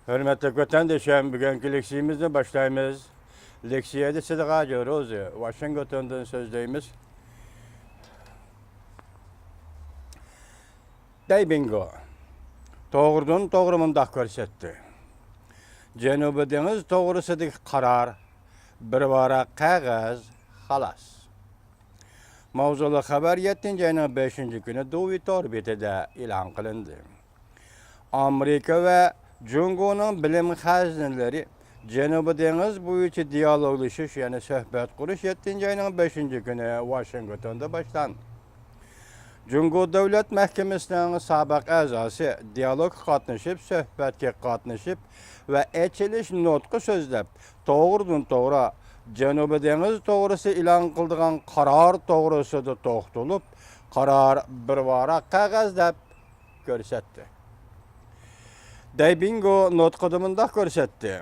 Hürmetli vatandaşlarım, bugünkü leksiyimizni başlaymiz. Leksiyada Sıdıka Rozi, Washington'dan sözleyimiz. Bingo. Doğrudan doğru mundaq görsetdi. Janubi Deniz doğrusidagi qarar, bir varaq qog'oz, xalas. Mavzuli xabar 7 ayning 5 kuni Duvit orbitida e'lon qilindi. Amerika ve Jungo'nun bilim hazinelari Janubi Deniz bo'yicha dialoglashish, ya'ni suhbat qurish 7 ayning 5 kuni Washingtonda boshlandi. Jungo Davlat Mahkamasining sobiq a'zosi dialog qatnashib, suhbatga qatnashib va achilish nutqi so'zlab, to'g'ridan to'g'ri Janubi Deniz to'g'risi e'lon qildigan qaror to'g'risida to'xtalib, qaror bir varaq qog'oz deb ko'rsatdi. Bingo nutqida mundaq ko'rsatdi.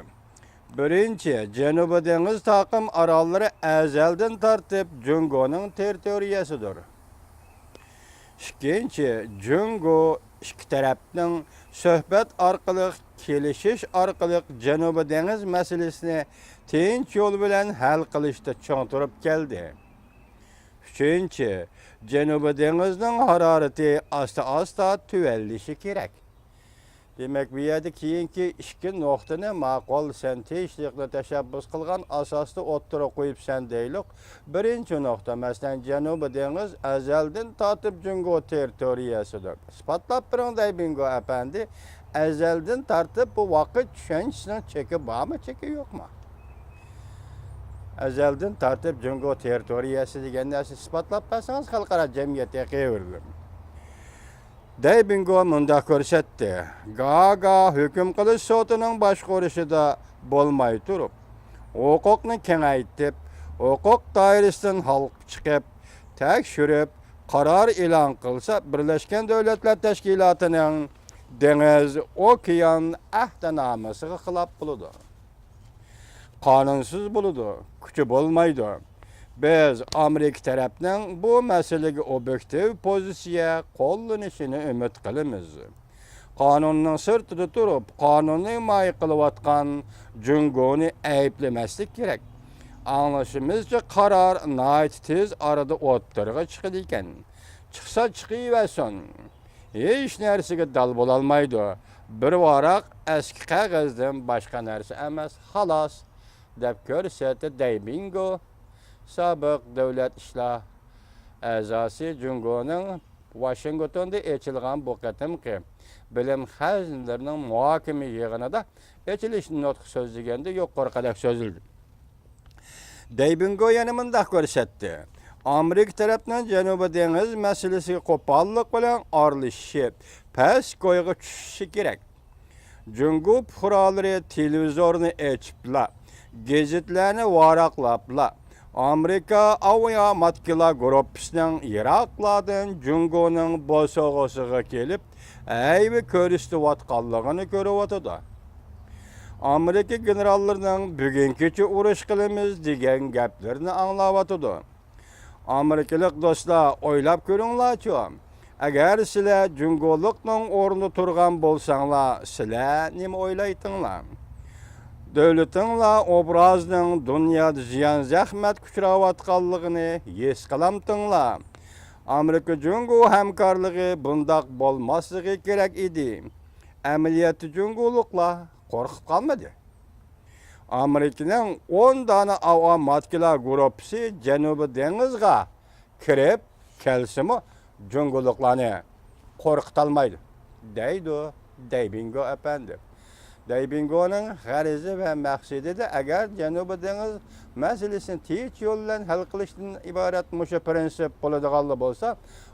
Birinchi, Janubi Deniz taqim orollari azaldan tortib Jungoning territoriyasidir. İkinci, Jungo ikki tarafning suhbat orqali, kelishish orqali Janubi Deniz masalasini tinch yo'l bilan hal qilishda chong turib keldi. Uchinchi, Janubi Denizning harorati asta-asta tuvallishi kerak. Demek bu yerda keyingi ikki nuqtani ma'qul sentejlikni tashabbus qilgan asosda o'ttira qo'yibsan deylik. Birinchi nuqta, masalan, Janubi Deniz azaldan tortib Jungo territoriyasidir. Isbotlab biring Bingo apandi, azaldan tortib bu vaqt tushunchasining cheki bormi, cheki yo'qmi? Azaldan tortib Jungo territoriyasi degan narsa isbotlab bersangiz xalqaro jamiyatga qayerdim. Bingo mundaq ko'rsatdi. Gaga hukm qilish sotining boshqarishida bo'lmay turib, huquqni kengaytib, huquq doirasidan xalq chiqib, tekshirib, qaror e'lon qilsa, Birlashgan Davlatlar Tashkilotining dengiz, okean ahdnomasiga xilof bo'ladi. Qonunsiz bo'ladi, kuchi bo'lmaydi. Biz Amerika tarafning bu masalaga obyektiv pozitsiya qo'llanishini umid qilamiz. Qonunning sirtida turib, qonunni himoya qilayotgan Jungoni ayblamaslik kerak. Anglashimizcha qaror nihoyat tez orada o'ttirg'a chiqadi ekan. Chiqsa chiqaversin. Hech narsaga dal bo'la olmaydi. Bir varaq eski qog'ozdan boshqa narsa emas, xolos deb ko'rsatdi Bingo. Sobiq davlat ishlar a'zosi Jungoning Washingtonda ochilgan bu qatimki bilim hazinlarining muhokama yig'inida ochilish nutqi so'zlaganda yuqori qadar so'zildi. Bingo yana mundaq ko'rsatdi. Amerika tarafidan Janubi Deniz masalasiga qo'pollik bilan aralashishi, past qo'yga tushishi kerak. Jungo fuqarolari televizorni ochibla, gazetlarni varaqlabla, Amerika Avia Matkila Gruppasining Iroqlardan Jungoning bosog'isiga kelib, aybi ko'rishayotganligini ko'ryapti. Amerika generallarining bugungacha urush qilamiz degan gaplarni anglayapti. Amerikalik do'stlar, o'ylab ko'ringlarchi. Agar sizlar Jungolikning o'rnida turgan bo'lsanglar, sizlar nima o'ylaytinglar? Devletinla obrazning dunyoda ziyon zahmat kuchrayotganligini his qilamtinglar. Amerika Jungo hamkorligi bundoq bo'lmasligi kerak edi. Amaliyotda Jungoliklar qo'rqib qolmadi. Amerikaning 10 dona avtomatchilar guruhi Janubi dengizga kirib kelsimi Jungoliklarni qo'rqitolmaydi, deydi Bingo apandi. Bingoning g'arizi va maqsadi de agar Janubi Deniz masalasini tinch yo'l bilan hal qilishdan iborat musha prinsip bo'ladigan bo'lsa,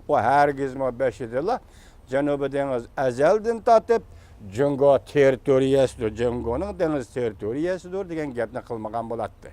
u hargizmi beshidilla Janubi Deniz azaldan tortib Jungo territoriyasidir, Jungoning dengiz territoriyasidir degan gapni qilmagan bo'ladi.